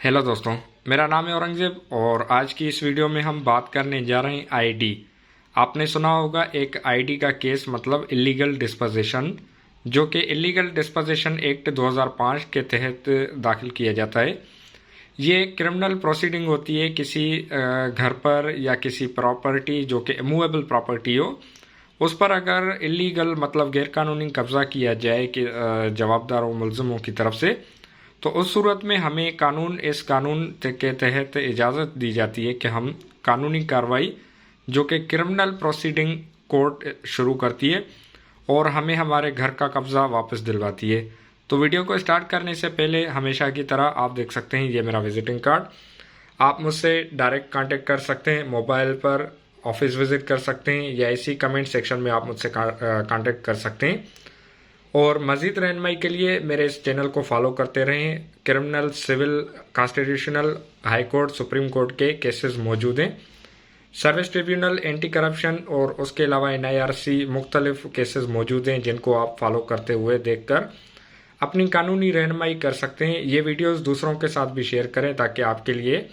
Hello दोस्तों, मेरा नाम है औरंगजेब और आज की इस वीडियो में हम बात करने जा रहे हैं आईडी। आपने सुना होगा एक आईडी का केस मतलब इलीगल डिस्पोजेशन, जो कि इलीगल डिस्पोजेशन एक्ट 2005 के तहत दाखिल किया जाता है। ये क्रिमिनल प्रोसीडिंग होती है किसी घर पर या किसी प्रॉपर्टी जो कि मूवेबल प्रॉपर्टी हो, उस पर अगर इलीगल मतलब गैरकानूनी कब्जा किया जाए कि जवाबदारों मुलजमों की तरफ से, तो उस सूरत में हमें इस कानून के तहत इजाज़त दी जाती है कि हम कानूनी कार्रवाई जो कि क्रिमिनल प्रोसीडिंग कोर्ट शुरू करती है और हमें हमारे घर का कब्ज़ा वापस दिलवाती है। तो वीडियो को स्टार्ट करने से पहले हमेशा की तरह आप देख सकते हैं ये मेरा विजिटिंग कार्ड। आप मुझसे डायरेक्ट कांटेक्ट कर सकते हैं, मोबाइल पर ऑफिस विजिट कर सकते हैं या इसी कमेंट सेक्शन में आप मुझसे कांटेक्ट कर सकते हैं। और मज़ीद रहनुमाई के लिए मेरे इस चैनल को फॉलो करते रहें। Criminal, civil, constitutional, high court, supreme court के केसेस मौजूद हैं। सर्विस ट्रिब्यूनल, एंटी करप्शन और उसके अलावा NIRC मुख्तलिफ केसेस मौजूद हैं जिनको आप फॉलो करते हुए देखकर अपनी कानूनी रहनुमाई कर सकते हैं। ये वीडियोस दूसरों के साथ भी शेयर करें ताकि आपके लिए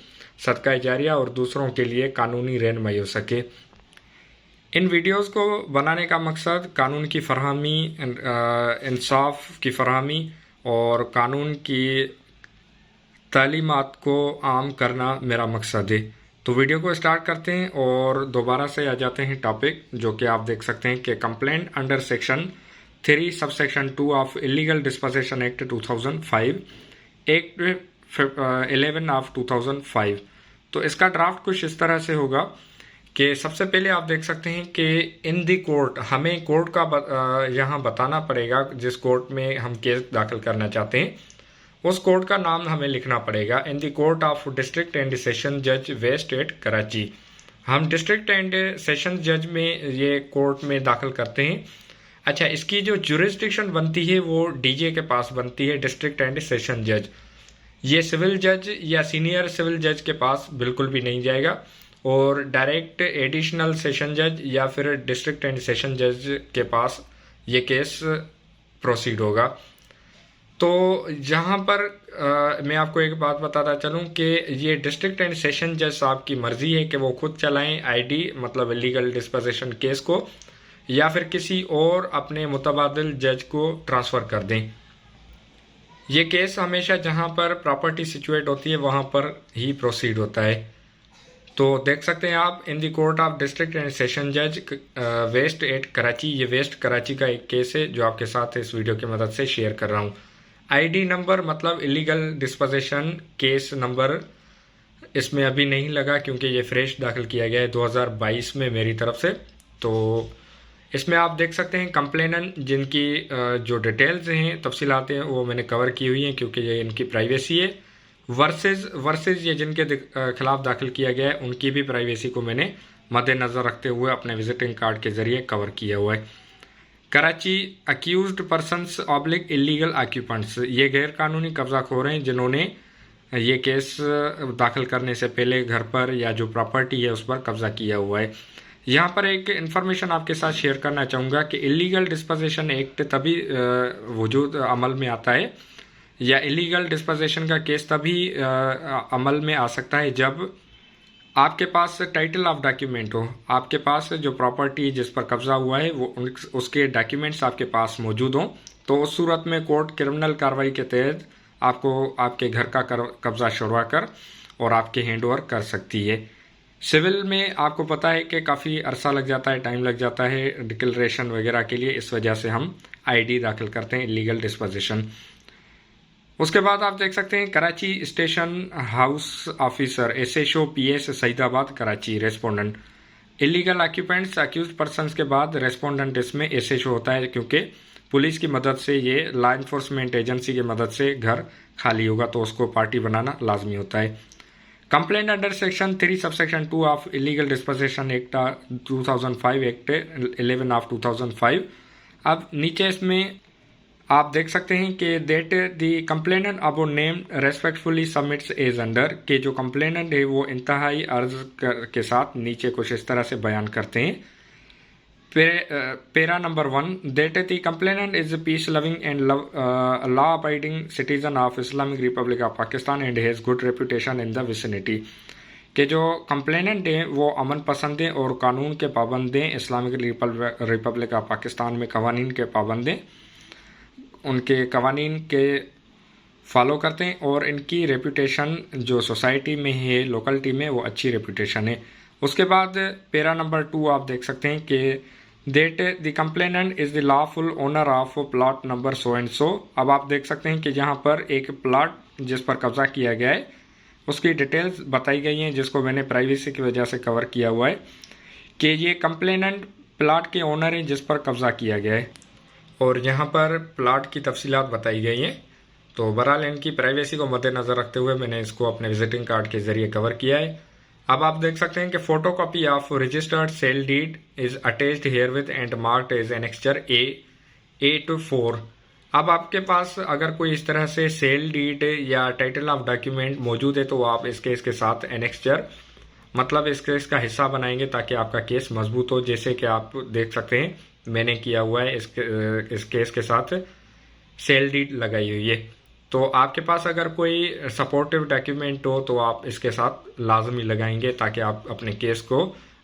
सदका जारिया और दूसरों के लिए कानूनी रहनुमाई हो सके। इन वीडियोस को बनाने का मकसद कानून की फरहमी, इंसाफ की फरहमी और कानून की तालीमात को आम करना मेरा मकसद है। तो वीडियो को स्टार्ट करते हैं और दोबारा से आ जाते हैं टॉपिक, जो कि आप देख सकते हैं कि complaint under section 3 subsection 2 of illegal dispossession act 2005, act 11 of 2005। तो इसका ड्राफ्ट कुछ इस तरह से होगा कि सबसे पहले आप देख सकते हैं कि इन दी कोर्ट, हमें कोर्ट का यहाँ बताना पड़ेगा जिस कोर्ट में हम केस दाखिल करना चाहते हैं, उस कोर्ट का नाम हमें लिखना पड़ेगा। In the court of district and session जज वेस्ट एट कराची। हम डिस्ट्रिक्ट एंड सेशन जज में ये कोर्ट में दाखिल करते हैं। अच्छा, इसकी जो जुरिस्डिक्शन बनती है वो DJ के पास बनती है, डिस्ट्रिक्ट एंड सेशन जज। ये सिविल जज या सीनियर सिविल जज के पास बिल्कुल भी नहीं जाएगा और डायरेक्ट एडिशनल सेशन जज या फिर डिस्ट्रिक्ट एंड सेशन जज के पास ये केस प्रोसीड होगा। तो यहाँ पर मैं आपको एक बात बताता चलूँ कि ये डिस्ट्रिक्ट एंड सेशन जज साहब की मर्जी है कि वो खुद चलाएं आईडी मतलब इलीगल डिस्पोजेशन केस को, या फिर किसी और अपने मुतबादिल जज को ट्रांसफ़र कर दें। ये केस हमेशा जहाँ पर प्रॉपर्टी सिचुएट होती है वहाँ पर ही प्रोसीड होता है। तो देख सकते हैं आप, in the court of district and session जज वेस्ट एट कराची। ये वेस्ट कराची का एक केस है जो आपके साथ इस वीडियो की मदद से शेयर कर रहा हूँ। आईडी नंबर मतलब इलीगल डिस्पोजेशन केस नंबर इसमें अभी नहीं लगा क्योंकि ये फ्रेश दाखिल किया गया है 2022 में मेरी तरफ से। तो इसमें आप देख सकते हैं कंप्लेनेंट जिनकी जो डिटेल्स हैं, तफसीलात हैं, वो मैंने कवर की हुई हैं क्योंकि ये इनकी प्राइवेसी है। वर्सेस ये जिनके खिलाफ दाखिल किया गया है उनकी भी प्राइवेसी को मैंने मद्देनज़र रखते हुए अपने विजिटिंग कार्ड के ज़रिए कवर किया हुआ है। Karachi accused persons oblique illegal occupants, ये गैर कानूनी कब्ज़ाखोर हैं जिन्होंने ये केस दाखिल करने से पहले घर पर या जो प्रॉपर्टी है उस पर कब्ज़ा किया हुआ है। यहाँ पर एक इन्फॉर्मेशन आपके साथ शेयर करना चाहूँगा कि इलीगल डिस्पोजेशन एक्ट तभी वजूद अमल में आता है या इलीगल डिस्पोजेशन का केस तभी अमल में आ सकता है जब आपके पास टाइटल ऑफ डॉक्यूमेंट हो, आपके पास जो प्रॉपर्टी जिस पर कब्जा हुआ है वो उसके डॉक्यूमेंट्स आपके पास मौजूद हों। तो उस सूरत में कोर्ट क्रिमिनल कार्रवाई के तहत आपको आपके घर का कब्जा छुड़वा कर और आपके हैंड ओवर कर सकती है। सिविल में आपको पता है कि काफ़ी अरसा लग जाता है, टाइम लग जाता है डिक्लेरेशन वगैरह के लिए, इस वजह से हम आईडी दाखिल करते हैं इलीगल डिस्पोजेशन। उसके बाद आप देख सकते हैं Karachi station house officer SHO PS Saidabad Karachi respondent. Illegal occupants accused persons के बाद रेस्पोंडेंट इसमें SHO होता है क्योंकि पुलिस की मदद से, ये लॉ इन्फोर्समेंट एजेंसी की मदद से घर खाली होगा तो उसको पार्टी बनाना लाजमी होता है। Complaint under section 3 subsection 2 of illegal dispossession act 2005, act 11 of 2005। अब नीचे इसमें आप देख सकते हैं कि that the complainant above named respectfully submits as under, के जो कंप्लेनेंट है वो इंतहाई अर्ज के साथ नीचे कुछ इस तरह से बयान करते हैं। Para number 1 that the complainant is a peace-loving and law-abiding citizen of Islamic Republic of Pakistan and has good reputation in the vicinity. कि जो कंप्लेनेंट हैं वो अमन पसंद हैं और कानून के पाबंद हैं, इस्लामिक रिपब्लिक ऑफ पाकिस्तान में कवानीन के पाबंद हैं, उनके कवानीन के फॉलो करते हैं और इनकी रेपुटेशन जो सोसाइटी में है, लोकलिटी में, वो अच्छी रेपुटेशन है। उसके बाद पैरा नंबर 2 आप देख सकते हैं कि that the complainant is the lawful owner of plot number so and so। अब आप देख सकते हैं कि यहाँ पर एक प्लाट जिस पर कब्जा किया गया है उसकी डिटेल्स बताई गई हैं, जिसको मैंने प्राइवेसी की वजह से कवर किया हुआ है कि ये कंप्लेनेंट प्लाट के ओनर हैं जिस पर कब्जा किया गया है और यहाँ पर प्लाट की तफसीलात बताई गई हैं। तो बहरहाल इनकी प्राइवेसी को मद्देनज़र रखते हुए मैंने इसको अपने विजिटिंग कार्ड के ज़रिए कवर किया है। अब आप देख सकते हैं कि photo copy of registered sale deed is attached herewith and marked as annexure A8-4। अब आपके पास अगर कोई इस तरह से सेल डीड या टाइटल ऑफ डॉक्यूमेंट मौजूद है तो आप इस केस के साथ एनेक्चर मतलब इस केस का हिस्सा बनाएंगे ताकि आपका केस मजबूत हो, जैसे कि आप देख सकते हैं मैंने किया हुआ है इस केस के साथ सेल डीड लगाई हुई है। तो आपके पास अगर कोई सपोर्टिव डॉक्यूमेंट हो तो आप इसके साथ लाजमी लगाएंगे ताकि आप अपने केस को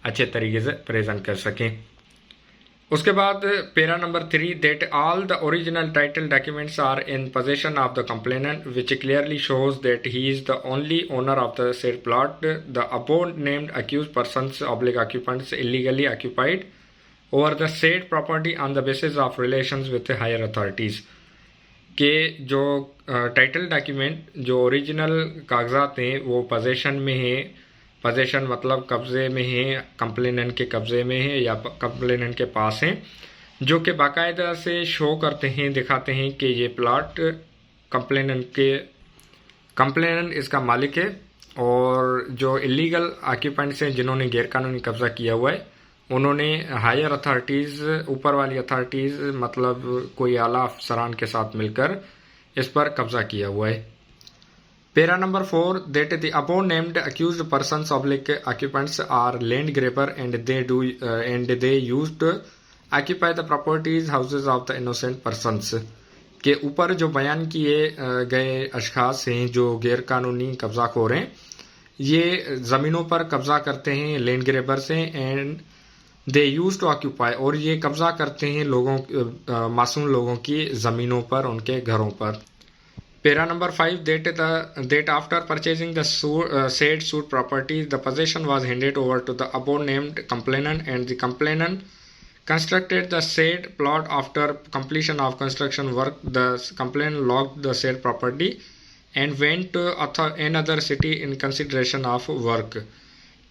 अच्छे तरीके से प्रेजेंट कर सकें। उसके बाद para number 3 that all the original title documents are in possession of the complainant which clearly shows that he is the only owner of the said plot the above named accused persons oblique occupants illegally occupied over the said property on the basis of relations with higher authorities. के जो title document जो original कागजात हैं वो possession में है, possession मतलब कब्ज़े में है, कंप्लेनेंट के कब्ज़े में है या कंप्लेनेंट के पास हैं, जो कि बाकायदा से शो करते हैं, दिखाते हैं कि ये प्लाट कंप्लेनेंट इसका मालिक है और जो इलीगल ऑक्यूपेंट्स हैं जिन्होंने गैरकानूनी कब्ज़ा किया हुआ है उन्होंने हायर अथॉरिटीज़, ऊपर वाली अथॉरिटीज़ मतलब कोई आला अफसरान के साथ मिलकर इस पर कब्जा किया हुआ है। Para number 4 that the above named accused persons oblique occupants are land grabber and they used occupy the properties houses of the innocent persons. के ऊपर जो बयान किए गए अशखास हैं जो गैर कानूनी कब्जाखोर हैं, ये ज़मीनों पर कब्जा करते हैं, लैंड ग्रेबर से, and they use to occupy, और ये कब्जा करते हैं मासूम लोगों की ज़मीनों पर, उनके घरों पर। Para number 5 that after purchasing the said suit property the possession was handed over to the above named complainant and the complainant constructed the said plot after completion of construction work. The complainant locked the said property and went to another city in consideration of work।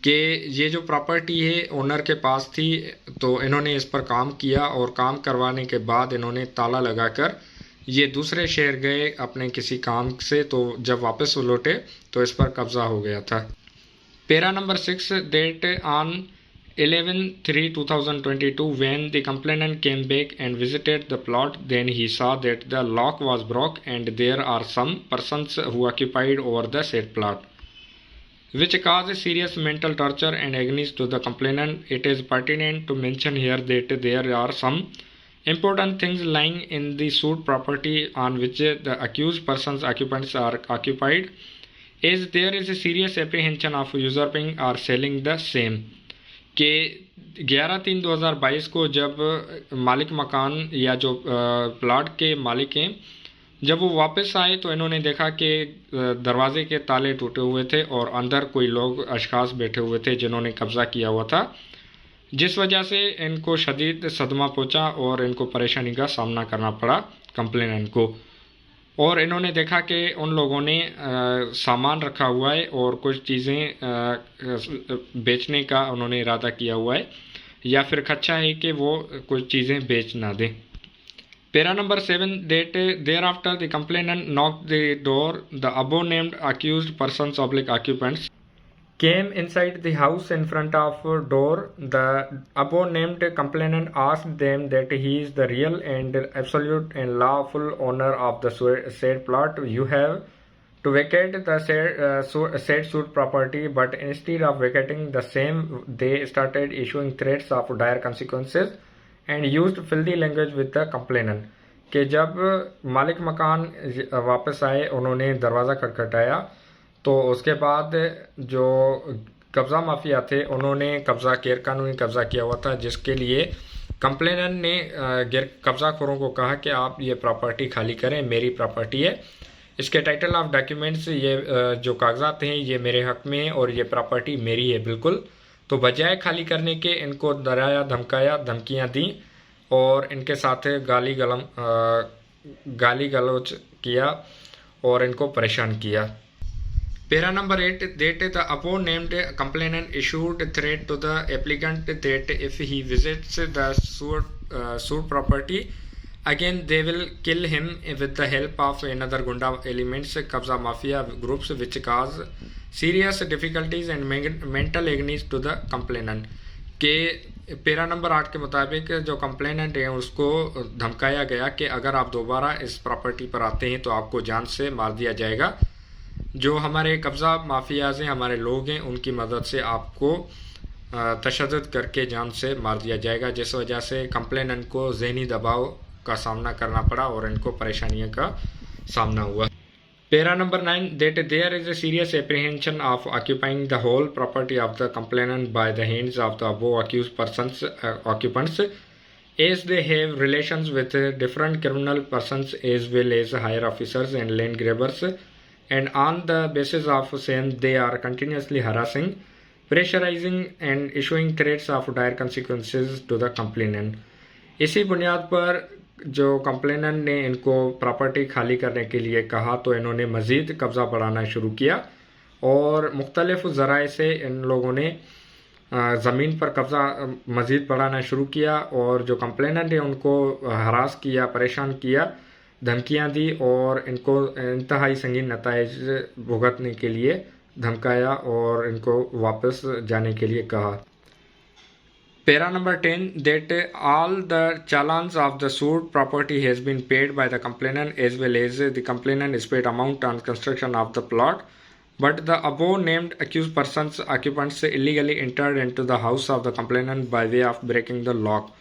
कि ये जो property है owner के पास थी तो इन्होंने इस पर काम किया और काम करवाने के बाद इन्होंने ताला लगाकर ये दूसरे शहर गए अपने किसी काम से, तो जब वापस लौटे तो इस पर कब्जा हो गया था। Para number 6 that on 11/3/2022 when the complainant came back and visited the plot then he saw that the lock was broke and there are some persons who occupied over the said plot which caused serious mental torture and agony to the complainant. It is pertinent to mention here that there are some important things lying in the suit property on which the accused person's occupants are occupied, as there is a serious apprehension of usurping or selling the same। के 11/3/2022 को जब मालिक मकान या जो plot के मालिक हैं जब वो वापस आए तो इन्होंने देखा कि दरवाजे के ताले टूटे हुए थे और अंदर कोई लोग अशखास बैठे हुए थे जिन्होंने कब्ज़ा किया हुआ था, जिस वजह से इनको शदीद सदमा पहुंचा और इनको परेशानी का सामना करना पड़ा कंप्लेनेंट को। और इन्होंने देखा कि उन लोगों ने सामान रखा हुआ है और कुछ चीज़ें बेचने का उन्होंने इरादा किया हुआ है या फिर खदशा है कि वो कुछ चीज़ें बेच ना दें। Para number 7 that thereafter the complainant knocked the door, the above named accused persons oblique occupants came inside the house in front of door. The above named complainant asked them that he is the real and absolute and lawful owner of the said plot. You have to vacate the said suit property, but instead of vacating the same they started issuing threats of dire consequences and used filthy language with the complainant, कि जब मालिक मकान वापस आए उन्होंने दरवाज़ा खटखटाया तो उसके बाद जो कब्ज़ा माफिया थे उन्होंने कब्ज़ा गैरकानूनी कब्ज़ा किया हुआ था, जिसके लिए कंप्लेनेंट ने कब्ज़ाखोरों को कहा कि आप ये प्रॉपर्टी खाली करें, मेरी प्रॉपर्टी है, इसके टाइटल ऑफ डॉक्यूमेंट्स, ये जो कागजात हैं ये मेरे हक में है और ये प्रॉपर्टी मेरी है बिल्कुल। तो बजाय खाली करने के इनको डराया, धमकाया, धमकियां दी और इनके साथ गाली गलौज किया और इनको परेशान किया। Para number 8, that the above named complainant issued threat to the applicant that if he visits the sued property again they will kill him with the help of another gunda elements, kabza mafia groups, which cause serious difficulties and mental agony to the complainant। के पेरा number 8 के मुताबिक जो complainant है उसको धमकाया गया कि अगर आप दोबारा इस प्रॉपर्टी पर आते हैं तो आपको जान से मार दिया जाएगा। जो हमारे कब्ज़ा माफियाज हैं, हमारे लोग हैं, उनकी मदद से आपको तशद्दुद करके जान से मार दिया जाएगा, जिस वजह से कंप्लेनेंट को ज़हनी दबाव का सामना करना पड़ा और इनको परेशानियों का सामना हुआ। पेरा number 9, that there is a serious apprehension of occupying the whole property of the complainant by the hands of the above accused persons occupants, as they have relations with different criminal persons as well as higher officers and land grabbers, and on the basis of same they are continuously harassing, pressurizing and issuing threats of dire consequences to the complainant। इसी बुनियाद पर जो complainant ने इनको property खाली करने के लिए कहा तो इन्होंने मज़ीद कब्ज़ा बढ़ाना शुरू किया और मुख्तलिफ ज़राए से इन लोगों ने ज़मीन पर कब्ज़ा मज़ीद बढ़ाना शुरू किया और जो कंप्लेनेंट है उनको हरास किया, परेशान किया, धमकियां दी और इनको इंतहाई संगीन नताइज भुगतने के लिए धमकाया और इनको वापस जाने के लिए कहा। Para number 10, that all the challans of the sued property has been paid by the complainant as well as the complainant is paid amount on construction of the plot, but the above named accused persons occupants illegally entered into the house of the complainant by way of breaking the lock।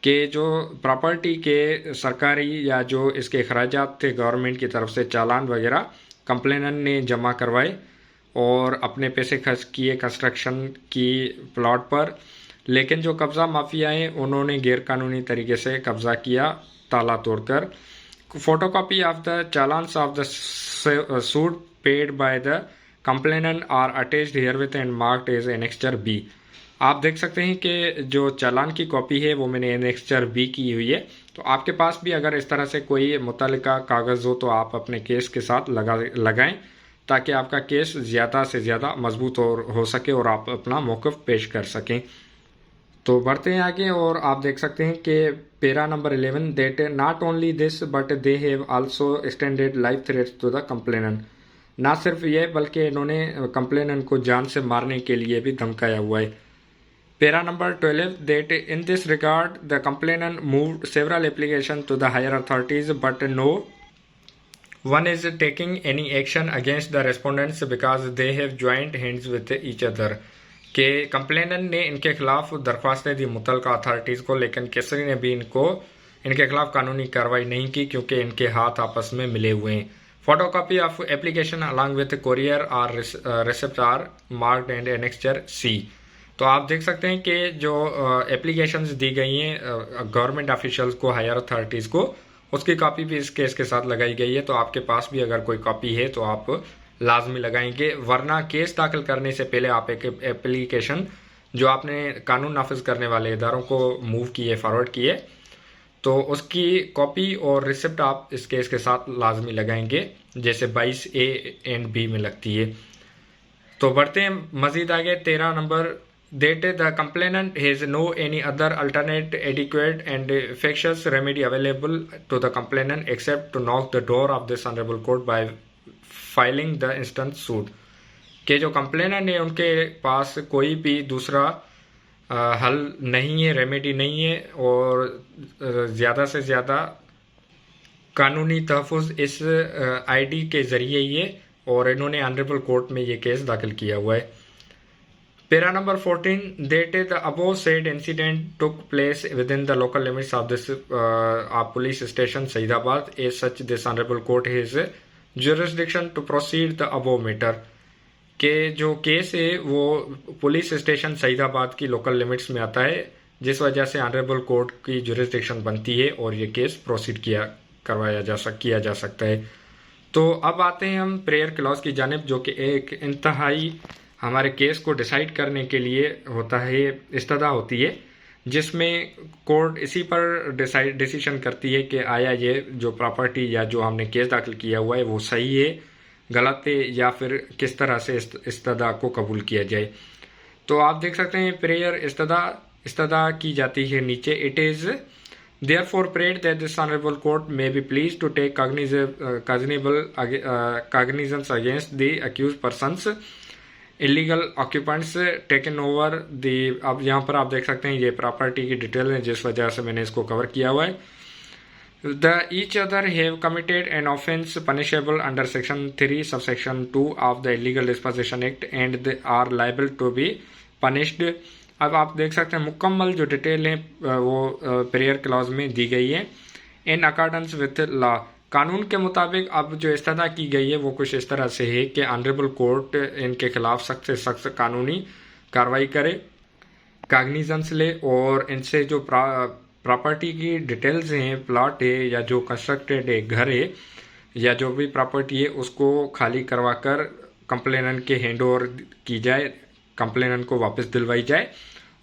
के जो property के सरकारी या जो इसके अखराजात थे government की तरफ से चालान वगैरह कंप्लेनेंट ने जमा करवाए और अपने पैसे खर्च किए कंस्ट्रक्शन की प्लॉट पर, लेकिन जो कब्ज़ा माफिया हैं उन्होंने गैरकानूनी तरीके से कब्ज़ा किया ताला तोड़कर। Photocopy of the challans of the suit paid by the complainant are attached herewith and marked as annexure B. आप देख सकते हैं कि जो चालान की कॉपी है वो मैंने एनेक्स्चर बी की हुई है। तो आपके पास भी अगर इस तरह से कोई मुतल्लिका कागज़ हो तो आप अपने केस के साथ लगाएं ताकि आपका केस ज़्यादा से ज़्यादा मजबूत हो सके और आप अपना मौक़िफ़ पेश कर सकें। तो बढ़ते हैं आगे और आप देख सकते हैं कि para number 11, that not only this but they have also extended life threats to the complainant. ना सिर्फ ये बल्कि इन्होंने कंप्लेनेंट को जान से मारने के लिए भी धमकाया हुआ है। Para number 12, that in this regard the complainant moved several application to the higher authorities but no one is taking any action against the respondents because they have joint hands with each other. के complainant ने इनके खिलाफ दरख्वास्तें दी मुतल्लिका authorities को, लेकिन किसी ने भी इनके खिलाफ कानूनी कार्रवाई नहीं की क्योंकि इनके हाथ आपस में मिले हुए हैं। Photocopy of application along with courier और receipt are marked and annexure C. तो आप देख सकते हैं कि जो एप्लीकेशंस दी गई हैं गवर्नमेंट ऑफिशियल्स को, हायर अथॉरिटीज़ को, उसकी कॉपी भी इस केस के साथ लगाई गई है। तो आपके पास भी अगर कोई कॉपी है तो आप लाजमी लगाएंगे, वरना केस दाखिल करने से पहले आप एक एप्लीकेशन जो आपने कानून नाफिज करने वाले इदारों को मूव किए, फॉरवर्ड किए, तो उसकी कॉपी और रिसिप्ट आप इस केस के साथ लाजमी लगाएंगे, जैसे 22A एंड B में लगती है। तो बढ़ते हैं मजीद आगे। 13 number, that the complainant has no any other alternate adequate and efficacious remedy available to the complainant except to knock the door of this honourable court by filing the instance suit. के जो complainant है उनके पास कोई भी दूसरा हल नहीं है, रेमेडी नहीं है और ज़्यादा से ज़्यादा कानूनी तहफ़्फ़ुज़ इस आईडी के ज़रिए ही है और इन्होंने ऑनरेबल कोर्ट में ये केस दाखिल किया हुआ है। Para number 14, that the above said incident took place within the local limits of this police station Saidabad. As such, this honorable court has jurisdiction to proceed the above matter. के जो case है वो police station Saidabad की local limits में आता है, जिस वजह से ऑनरेबल कोर्ट की जुरिस्डिक्शन बनती है और ये केस प्रोसीड किया जा सकता है। तो अब आते हैं हम प्रेयर क्लॉज की जानिब, जो कि एक इंतहाई हमारे केस को डिसाइड करने के लिए होता है, इस्तदा होती है, जिसमें कोर्ट इसी पर डिसीजन करती है कि आया ये जो प्रॉपर्टी या जो हमने केस दाखिल किया हुआ है वो सही है, गलत है, या फिर किस तरह से इस्तदा को कबूल किया जाए। तो आप देख सकते हैं प्रेयर इस्तदा की जाती है नीचे। It is therefore prayed that this honorable court may be pleased to take cognizance against the accused persons illegal occupants taken over the। अब यहाँ पर आप देख सकते हैं ये प्रॉपर्टी की डिटेल है, जिस वजह से मैंने इसको कवर किया हुआ है। The each other have committed an offence punishable under section 3 subsection 2 of the Illegal Disposition Act and they are liable to be punished। अब आप देख सकते हैं मुकम्मल जो डिटेल है वो प्रेयर क्लॉज में दी गई है। इन अकॉर्डेंस विथ लॉ, कानून के मुताबिक अब जो इस्तदा की गई है वो कुछ इस तरह से है कि ऑनरेबल कोर्ट इनके खिलाफ सख्त से सख्त कानूनी कार्रवाई करे, काग्निजेंस ले और इनसे जो प्रॉपर्टी की डिटेल्स हैं, प्लॉट है या जो कंस्ट्रक्टेड है घर है या जो भी प्रॉपर्टी है उसको खाली करवा कर कंप्लेनेंट के हैंड ओवर की जाए, कंप्लेनेंट को वापस दिलवाई जाए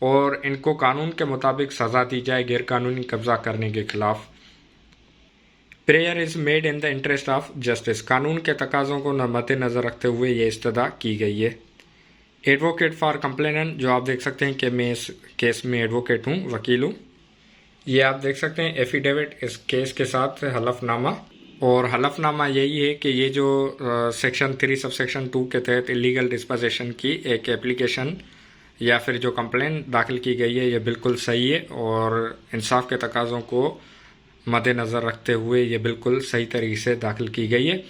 और इनको कानून के मुताबिक सज़ा दी जाए गैर कानूनी कब्जा करने के खिलाफ। Prayer is made in the interest of justice, कानून के तकाज़ों को मद्देनज़र रखते हुए ये इस्तदा की गई है। एडवोकेट फॉर कंप्लेनेंट, जो आप देख सकते हैं कि मैं इस केस में एडवोकेट हूँ, वकील हूँ। ये आप देख सकते हैं एफिडेविट इस केस के साथ हलफनामा, और हलफनामा यही है कि ये जो सेक्शन 3 सबसेक्शन 2 के तहत इलीगल डिस्पोजेशन की एक एप्लीकेशन या फिर जो कंप्लेन दाखिल की गई है ये बिल्कुल सही है और इंसाफ के तकाज़ों को मद्देनज़र रखते हुए ये बिल्कुल सही तरीके से दाखिल की गई है।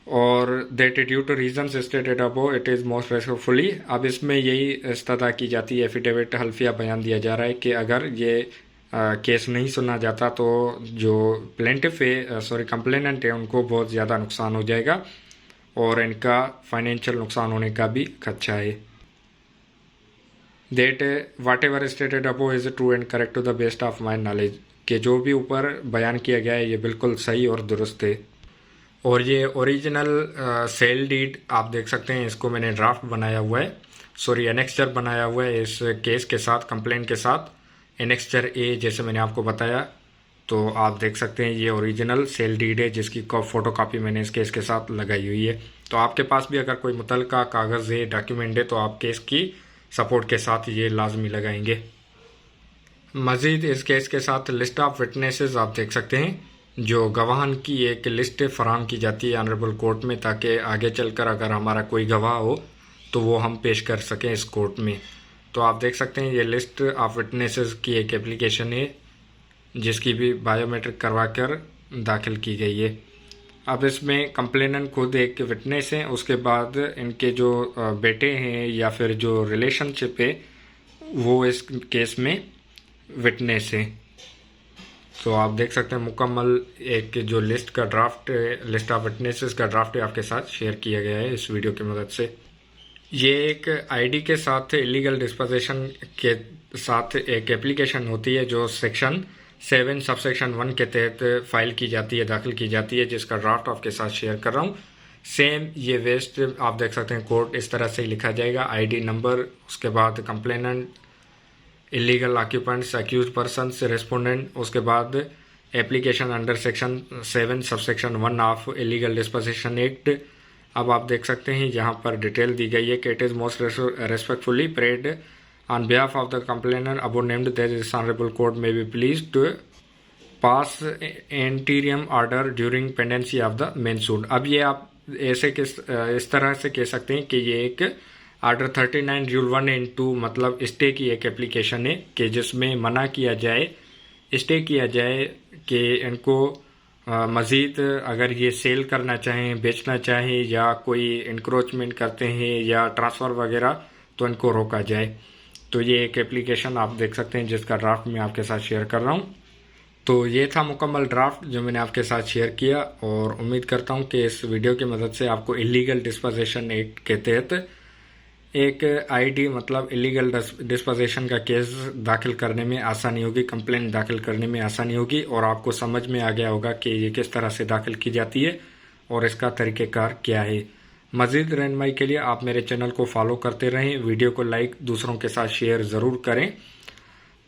और that due two reasons stated above it is most respectfully, अब इसमें यही इस्तदा की जाती है, एफिडेविट हल्फिया बयान दिया जा रहा है कि अगर ये केस नहीं सुना जाता तो जो प्लेंटिफ है कंप्लेनेंट है उनको बहुत ज़्यादा नुकसान हो जाएगा और इनका फाइनेंशियल नुकसान होने का भी खदशा है। That whatever stated above is true and correct to the best of my knowledge, कि जो भी ऊपर बयान किया गया है ये बिल्कुल सही और दुरुस्त है। और ये ओरिजिनल सेल डीड आप देख सकते हैं, इसको मैंने ड्राफ्ट बनाया हुआ है, एनेक्स्चर बनाया हुआ है इस केस के साथ, कंप्लेंट के साथ, एनेक्स्चर ए जैसे मैंने आपको बताया। तो आप देख सकते हैं ये ओरिजिनल सेल डीड है जिसकी फोटो कापी मैंने इस केस के साथ लगाई हुई है। तो आपके पास भी अगर कोई मुतलका कागज़ है, डॉक्यूमेंट है, तो आप केस की सपोर्ट के साथ ये लाजमी लगाएंगे। मज़ीद इस केस के साथ लिस्ट ऑफ विटनेसेस आप देख सकते हैं, जो गवाहान की एक लिस्ट फराहम की जाती है ऑनरेबल कोर्ट में, ताकि आगे चलकर अगर हमारा कोई गवाह हो तो वो हम पेश कर सकें इस कोर्ट में। तो आप देख सकते हैं ये लिस्ट ऑफ विटनेसेस की एक एप्लीकेशन है जिसकी भी बायोमेट्रिक करवा कर दाखिल की गई है। अब इसमें कंप्लेनेंट खुद एक विटनेस हैं, उसके बाद इनके जो बेटे हैं या फिर जो रिलेशनशिप है वो इस केस में विटनेस है। तो आप देख सकते हैं मुकम्मल एक जो लिस्ट का ड्राफ्ट, लिस्ट ऑफ विटनेसेस का ड्राफ्ट आपके साथ शेयर किया गया है इस वीडियो की मदद से। ये एक आईडी के साथ इलीगल डिस्पोजेशन के साथ एक एप्लीकेशन होती है जो सेक्शन 7 सबसेक्शन 1 के तहत फाइल की जाती है, दाखिल की जाती है, जिसका ड्राफ्ट आपके साथ शेयर कर रहा हूँ। सेम ये वेस्ट आप देख सकते हैं कोड इस तरह से ही लिखा जाएगा, आईडी नंबर, उसके बाद complainant, illegal occupants, accused persons, respondent, उसके बाद application under section 7 subsection 1 of illegal dispossession act. अब आप देख सकते हैं यहाँ पर डिटेल दी गई है कि it is most respectfully prayed on behalf of the complainer above named that this honourable court may be pleased to pass interim order during pendency of the main suit. अब ये आप ऐसे इस तरह से कह सकते हैं कि ये एक ऑर्डर 39 रूल 1 एंड 2 मतलब स्टे की एक एप्लीकेशन है कि जिसमें मना किया जाए, स्टे किया जाए कि इनको मज़ीद अगर ये सेल करना चाहें, बेचना चाहें या कोई इंक्रोचमेंट करते हैं या ट्रांसफ़र वगैरह, तो इनको रोका जाए। तो ये एक एप्लीकेशन आप देख सकते हैं जिसका ड्राफ्ट मैं आपके साथ शेयर कर रहा हूँ। तो ये था मुकम्मल ड्राफ्ट जो मैंने आपके साथ शेयर किया, और उम्मीद करता हूँ कि इस वीडियो की मदद से आपको इलीगल डिस्पोजेशन एक्ट के तहत एक आईडी मतलब इलीगल डिस्पोजेशन का केस दाखिल करने में आसानी होगी, कंप्लेंट दाखिल करने में आसानी होगी, और आपको समझ में आ गया होगा कि ये किस तरह से दाखिल की जाती है और इसका तरीक़ेकार क्या है। मज़ीद रहनुमाई के लिए आप मेरे चैनल को फॉलो करते रहें, वीडियो को लाइक, दूसरों के साथ शेयर ज़रूर करें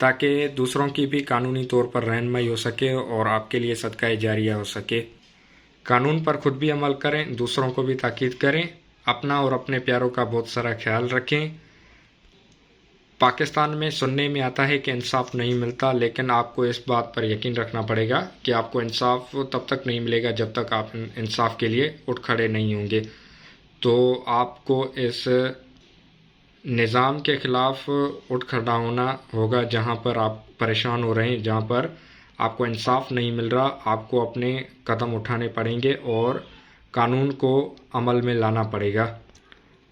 ताकि दूसरों की भी कानूनी तौर पर रहनुमाई हो सके और आपके लिए सदका जारिया हो सके। कानून पर खुद भी अमल करें, दूसरों को भी ताकीद करें, अपना और अपने प्यारों का बहुत सारा ख्याल रखें। पाकिस्तान में सुनने में आता है कि इंसाफ नहीं मिलता, लेकिन आपको इस बात पर यकीन रखना पड़ेगा कि आपको इंसाफ तब तक नहीं मिलेगा जब तक आप इंसाफ के लिए उठ खड़े नहीं होंगे। तो आपको इस निज़ाम के ख़िलाफ़ उठ खड़ा होना होगा जहां पर आप परेशान हो रहे हैं, जहां पर आपको इंसाफ नहीं मिल रहा। आपको अपने कदम उठाने पड़ेंगे और कानून को अमल में लाना पड़ेगा,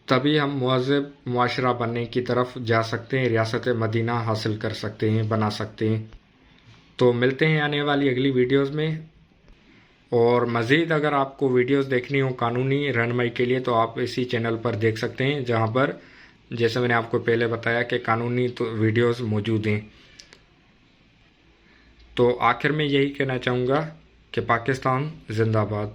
तभी हम मुहज़्ज़ब मुआशरा बनने की तरफ जा सकते हैं, रियासत मदीना हासिल कर सकते हैं, बना सकते हैं। तो मिलते हैं आने वाली अगली वीडियोज़ में। और मज़ीद अगर आपको वीडियोज़ देखनी हो कानूनी रहनुमाई के लिए तो आप इसी चैनल पर देख सकते हैं, जहां पर जैसे मैंने आपको पहले बताया कि कानूनी तो वीडियोज़ मौजूद हैं। तो आखिर में यही कहना चाहूँगा कि पाकिस्तान जिंदाबाद।